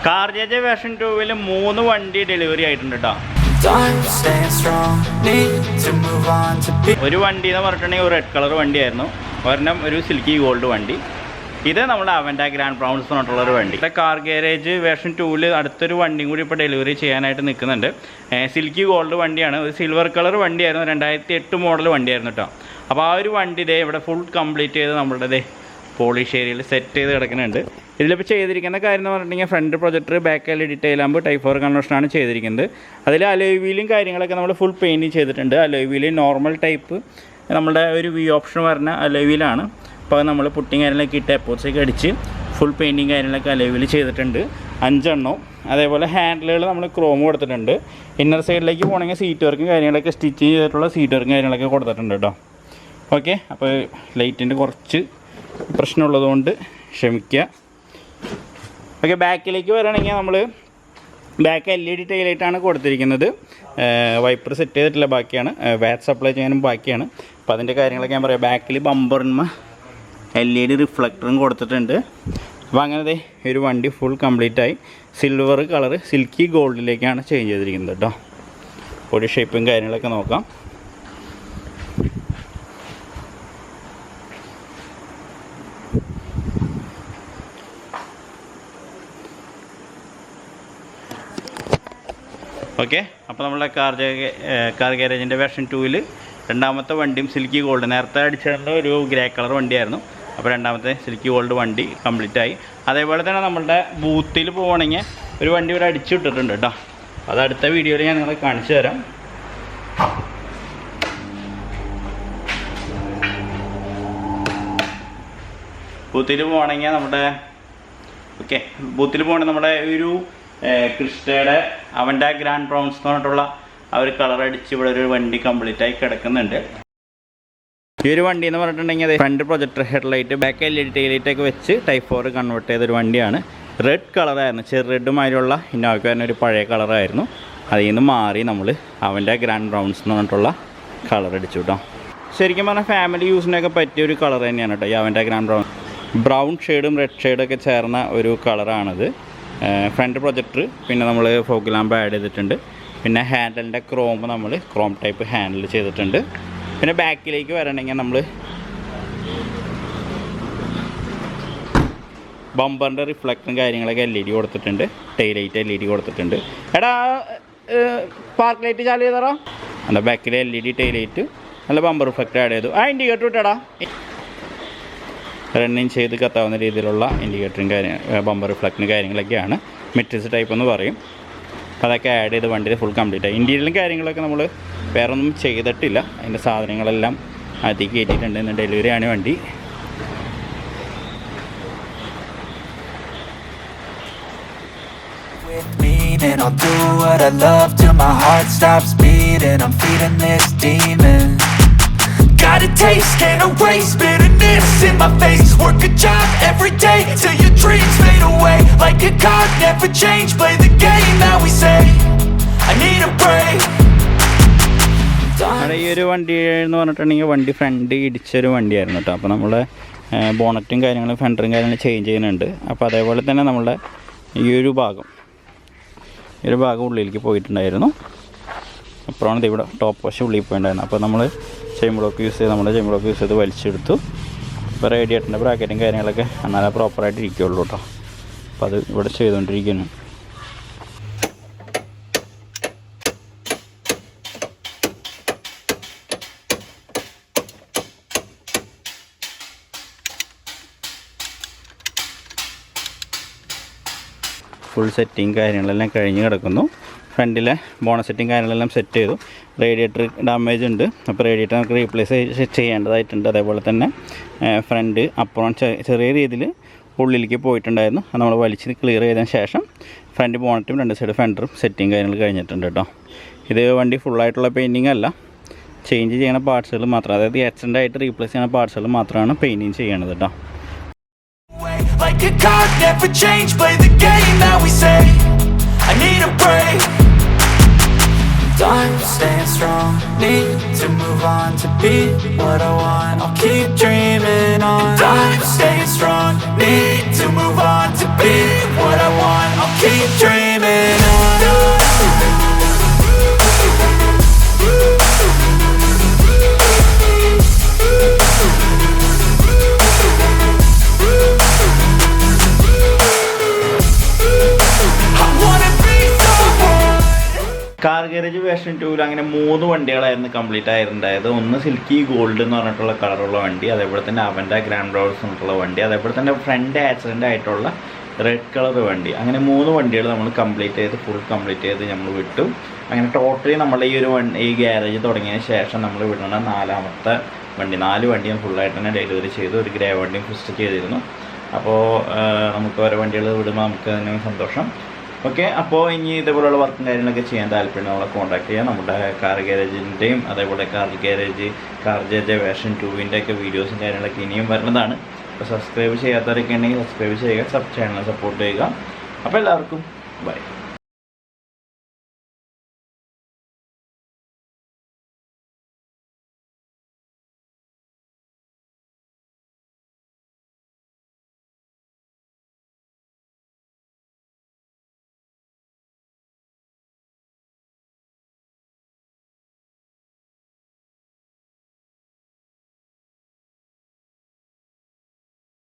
CarJJ version 2-ൽ 3 വണ്ടി delivery ആയിട്ടുണ്ട് കേട്ടോ. ഒരു വണ്ടി എന്ന് പറഞ്ഞിട്ടുണ്ടെങ്കിൽ ഒരു റെഡ് കളർ വണ്ടിയായിരുന്നു, ഒരെണ്ണം ഒരു സിൽക്കി ഗോൾഡ് വണ്ടി. ഇത് നമ്മുടെ അവൻ്റെ ഗ്രാൻഡ് ബ്രൗൺസ് എന്ന് പറഞ്ഞിട്ടുള്ളൊരു വണ്ടി. കാർ ഗാരേജ് വേർഷൻ 2-ൽ അടുത്തൊരു വണ്ടിയും കൂടി ഇപ്പോൾ ഡെലിവറി ചെയ്യാനായിട്ട് നിൽക്കുന്നുണ്ട്. സിൽക്കി ഗോൾഡ് വണ്ടിയാണ്, ഒരു സിൽവർ കളർ വണ്ടിയായിരുന്നു, 2008 മോഡൽ വണ്ടിയായിരുന്നു കേട്ടോ. അപ്പോൾ ആ ഒരു വണ്ടി ഇതേ ഇവിടെ ഫുൾ കംപ്ലീറ്റ് ചെയ്ത് നമ്മളുടെ പോളിഷ് ഏരിയയിൽ സെറ്റ് ചെയ്ത് കിടക്കുന്നുണ്ട്. ഇതിലിപ്പോൾ ചെയ്തിരിക്കുന്ന കാര്യം എന്ന് പറഞ്ഞിട്ടുണ്ടെങ്കിൽ front projector, back LED tail lamp, type 4 കൺവേർഷനാണ് ചെയ്തിരിക്കുന്നത്. അതിൽ അലോയ് വീലും കാര്യങ്ങളൊക്കെ നമ്മൾ ഫുൾ പെയിൻറ്റിങ് ചെയ്തിട്ടുണ്ട്. അലോയ് വീല് നോർമൽ ടൈപ്പ് നമ്മുടെ ഒരു വി ഓപ്ഷൻ വരുന്ന അലോയ് വീലാണ്. അപ്പോൾ നമ്മൾ പുട്ടിങ് കാര്യങ്ങളൊക്കെ ഇട്ട് എപ്പോഴ്സൊക്കെ അടിച്ച് ഫുൾ പെയിൻറ്റിങ് കാര്യങ്ങളൊക്കെ അലോയ് വീല് ചെയ്തിട്ടുണ്ട് 5 എണ്ണവും. അതേപോലെ ഹാൻഡിലുകൾ നമ്മൾ ക്രോം കൊടുത്തിട്ടുണ്ട്. ഇന്നർ സൈഡിലേക്ക് പോകണമെങ്കിൽ സീറ്റ് വർക്കും കാര്യങ്ങളൊക്കെ സ്റ്റിച്ച് ചെയ്തിട്ടുള്ള സീറ്റ് വർക്കും കാര്യങ്ങളൊക്കെ കൊടുത്തിട്ടുണ്ട് കേട്ടോ. ഓക്കെ, അപ്പോൾ ലൈറ്റിൻ്റെ കുറച്ച് പ്രശ്നമുള്ളതുകൊണ്ട് ക്ഷമിക്കുക. ഓക്കെ, ബാക്കിലേക്ക് വരികയാണെങ്കിൽ നമ്മൾ ബാക്ക് LED ടൈലായിട്ടാണ് കൊടുത്തിരിക്കുന്നത്. വൈപ്പർ സെറ്റ് ചെയ്തിട്ടില്ല, ബാക്കിയാണ്. വാറ്റ് സപ്ലൈ ചെയ്യാനും ബാക്കിയാണ്. അപ്പോൾ അതിൻ്റെ കാര്യങ്ങളൊക്കെ ഞാൻ പറയാം. ബാക്കിൽ ബമ്പറിന്മ LED റിഫ്ലക്ടറും കൊടുത്തിട്ടുണ്ട്. അപ്പോൾ അങ്ങനത്തെ ഒരു വണ്ടി ഫുൾ കംപ്ലീറ്റായി സിൽവർ കളർ സിൽക്കി ഗോൾഡിലേക്കാണ് ചേഞ്ച് ചെയ്തിരിക്കുന്നത് കേട്ടോ. ബോഡി ഷേപ്പും കാര്യങ്ങളൊക്കെ നോക്കാം. ഓക്കെ, അപ്പോൾ നമ്മളുടെ കാർ ഗാരേജിൻ്റെ വേർഷൻ 2-ൽ രണ്ടാമത്തെ വണ്ടിയും സിൽക്കി ഗോൾഡ്, നേരത്തെ അടിച്ചിട്ടുള്ള ഒരു ഗ്രേ കളർ വണ്ടിയായിരുന്നു. അപ്പോൾ രണ്ടാമത്തെ സിൽക്കി ഗോൾഡ് വണ്ടി കംപ്ലീറ്റ് ആയി. അതേപോലെ തന്നെ നമ്മളുടെ ബൂത്തിൽ പോകണമെങ്കിൽ ഒരു വണ്ടി ഇവിടെ അടിച്ചു വിട്ടിട്ടുണ്ട് കേട്ടോ. അത് അടുത്ത വീഡിയോയിൽ ഞാൻ നിങ്ങളെ കാണിച്ചു തരാം. ബൂത്തിൽ പോകണമെങ്കിൽ നമ്മുടെ നമ്മുടെ ഒരു ക്രിസ്റ്റയുടെ അവൻ്റെ ഗ്രാൻഡ് ബ്രൗൺസ് എന്ന് പറഞ്ഞിട്ടുള്ള ആ ഒരു കളർ അടിച്ച് ഇവിടെ ഒരു വണ്ടി കംപ്ലീറ്റ് ആയി കിടക്കുന്നുണ്ട്. ഈ ഒരു വണ്ടി എന്ന് പറഞ്ഞിട്ടുണ്ടെങ്കിൽ front projector, headlight, back LED ടൈലൈറ്റൊക്കെ വെച്ച് ടൈപ്പ് 4 കൺവേർട്ട് ചെയ്തൊരു വണ്ടിയാണ്. റെഡ് കളറായിരുന്നു, ചെറു റെഡുമായുള്ള ഇന്നോവയ്ക്ക് വരുന്ന ഒരു പഴയ കളറായിരുന്നു. അതിൽ നിന്ന് മാറി നമ്മൾ അവൻ്റെ ഗ്രാൻഡ് ബ്രൗൺസ് എന്ന് പറഞ്ഞിട്ടുള്ള കളർ അടിച്ചു കേട്ടോ. ശരിക്കും പറഞ്ഞാൽ ഫാമിലി യൂസിനൊക്കെ പറ്റിയ ഒരു കളർ തന്നെയാണ് കേട്ടോ ഈ അവൻ്റെ ഗ്രാൻഡ് ബ്രൗൺ ഷെയ്ഡും റെഡ് ഷെയ്ഡൊക്കെ ചേർന്ന ഒരു കളറാണിത്. ഫ്രണ്ട് പ്രൊജക്ടർ, പിന്നെ നമ്മൾ ഫോഗ് ലാമ്പ് ആഡ് ചെയ്തിട്ടുണ്ട്. പിന്നെ ഹാൻഡിലിൻ്റെ ക്രോം നമ്മൾ ക്രോം ടൈപ്പ് ഹാൻഡിൽ ചെയ്തിട്ടുണ്ട്. പിന്നെ ബാക്കിലേക്ക് വരണമെങ്കിൽ നമ്മൾ ബമ്പറിൻ്റെ റിഫ്ലക്ടറും കാര്യങ്ങളൊക്കെ LED കൊടുത്തിട്ടുണ്ട്. ടൈലൈറ്റ് LED കൊടുത്തിട്ടുണ്ട്. എടാ പാർക്ക് ലൈറ്റ് ചാലു ചെയ്തറാ. അല്ല, ബാക്കിൽ LED ടൈലൈറ്റ് നല്ല ബമ്പർ റിഫ്ലക്ടർ ആഡ് ചെയ്തു. ആ ഇൻഡിക്കേറ്റർ ഇട്ടടാ, റണ്ണിങ് ചെയ്ത് കത്താവുന്ന രീതിയിലുള്ള ഇൻഡിക്കേറ്ററും ബമ്പർ റിഫ്ലക്ടറും കാര്യങ്ങളൊക്കെയാണ്. മെട്രിക്സ് ടൈപ്പ് എന്ന് പറയും. അതൊക്കെ ആഡ് ചെയ്ത് വണ്ടിയിൽ ഫുൾ കംപ്ലീറ്റ് ആയി. ഇൻറ്റീരിയലും കാര്യങ്ങളൊക്കെ നമ്മൾ വേറെ ഒന്നും ചെയ്തിട്ടില്ല. അതിൻ്റെ സാധനങ്ങളെല്ലാം അതിൽ കയറ്റിയിട്ടുണ്ട്. ഇന്ന് ഡെലിവറിയാണ് വണ്ടി. And I'll do what I love till my heart stops beating. I'm feeding this demon. Got a taste, can't erase bitterness in my face. Work a job every day till your dreams fade away. Like a card, never change. Play the game that we say. I need a break. ഈ ഒരു വണ്ടി എന്ന് പറഞ്ഞിട്ടുണ്ടെങ്കിൽ വണ്ടി front ഇടിച്ചൊരു വണ്ടിയായിരുന്നു കേട്ടോ. അപ്പോൾ നമ്മൾ ബോണറ്റും കാര്യങ്ങളും ഫെൻഡറും കാര്യങ്ങളും ചേഞ്ച് ചെയ്യുന്നുണ്ട്. അപ്പോൾ അതേപോലെ തന്നെ നമ്മളുടെ ഈ ഒരു ഭാഗം ഉള്ളിലേക്ക് പോയിട്ടുണ്ടായിരുന്നു. അപ്പോഴാണ് ഇവിടെ ടോപ്പ് വശം ഉള്ളിൽ പോയിട്ടുണ്ടായിരുന്നു. അപ്പോൾ നമ്മൾ ചെയിൻ ബ്ലോക്ക് യൂസ് ചെയ്ത് വലിച്ചെടുത്തു. ഇപ്പോൾ റേഡിയേറ്ററിൻ്റെ ബ്രാക്കറ്റും കാര്യങ്ങളൊക്കെ എന്നാലേ പ്രോപ്പറായിട്ട് ഇരിക്കുകയുള്ളൂ കേട്ടോ. അപ്പോൾ അത് ഇവിടെ ചെയ്തുകൊണ്ടിരിക്കുന്നു. ഫുൾ സെറ്റിങ് കാര്യങ്ങളെല്ലാം കഴിഞ്ഞ് കിടക്കുന്നു. ഫ്രണ്ടിലെ ബോണസ് സെറ്റിങ് കാര്യങ്ങളെല്ലാം സെറ്റ് ചെയ്തു. റേഡിയേറ്റർ ഡാമേജ് ഉണ്ട്, അപ്പോൾ റേഡിയേറ്റർ നമുക്ക് റീപ്ലേസ് ചെയ്യേണ്ടതായിട്ടുണ്ട്. അതേപോലെ തന്നെ ഫ്രണ്ട് അപ്പുറം ചെറിയ രീതിയിൽ ഉള്ളിലേക്ക് പോയിട്ടുണ്ടായിരുന്നു. അത് നമ്മൾ വലിച്ച് ക്ലിയർ ചെയ്തതിന് ശേഷം ഫ്രണ്ട് ബോണറ്റും രണ്ട് സൈഡ് ഫെൻഡറും സെറ്റിങ് കാര്യങ്ങൾ കഴിഞ്ഞിട്ടുണ്ട് കേട്ടോ. ഇത് വണ്ടി ഫുള്ളായിട്ടുള്ള പെയിൻറ്റിങ് അല്ല, ചേഞ്ച് ചെയ്യുന്ന പാർട്സുകൾ മാത്രം, അതായത് ആക്സിഡൻ്റ് ആയിട്ട് റീപ്ലേസ് ചെയ്യുന്ന പാർട്സുകൾ മാത്രമാണ് പെയിൻറ്റിങ് ചെയ്യണത് കേട്ടോ. Like a card, never change. Play the game that we say. I need a break. I'm staying strong. Need to move on to be what I want. I'll keep dreaming on. I'm staying strong. Need to move on to be what I want. I'll keep car garage version 2 അങ്ങനെ 3 വണ്ടികളായിരുന്നു complete ആയിട്ടുണ്ടായത്. ഒന്ന് silky gold എന്ന് പറഞ്ഞിട്ടുള്ള കളറുള്ള വണ്ടി, അതേപോലെ തന്നെ അവൻ്റെ grand browns എന്നിട്ടുള്ള വണ്ടി, അതേപോലെ തന്നെ ഫ്രണ്ട് ആക്സിഡൻ്റ് ആയിട്ടുള്ള റെഡ് കളർ വണ്ടി. അങ്ങനെ 3 വണ്ടികൾ നമ്മൾ ഫുൾ കംപ്ലീറ്റ് ചെയ്ത് നമ്മൾ വിട്ടു. അങ്ങനെ ടോട്ടലി നമ്മൾ ഈ ഗ്യാരേജ് തുടങ്ങിയതിന് ശേഷം നമ്മൾ വിടുന്ന 4ാമത്തെ വണ്ടി. 4 വണ്ടിയും ഫുള്ളായിട്ട് തന്നെ ഡെലിവറി ചെയ്തു. ഒരു ഗ്രേ വണ്ടിയും ഫസ്റ്റ് ചെയ്തിരുന്നു. അപ്പോൾ നമുക്ക് ഓരോ വണ്ടികൾ വിടുമ്പോൾ നമുക്ക് തന്നെ സന്തോഷം. ഓക്കെ, അപ്പോൾ ഇനി ഇതേപോലെയുള്ള വർക്കും കാര്യങ്ങളൊക്കെ ചെയ്യാൻ താല്പര്യം നമ്മളെ കോൺടാക്ട് ചെയ്യാം. നമ്മുടെ കാർ ഗാരേജിൻ്റെയും അതേപോലെ CarJJ വേർഷൻ 2-ൻ്റെ വീഡിയോസും കാര്യങ്ങളൊക്കെ ഇനിയും വരുന്നതാണ്. അപ്പോൾ സബ്സ്ക്രൈബ് ചെയ്യാത്തവരൊക്കെ ഉണ്ടെങ്കിൽ സബ്സ്ക്രൈബ് ചെയ്യുക, ചാനൽ സപ്പോർട്ട് ചെയ്യുക. അപ്പോൾ എല്ലാവർക്കും ബൈ.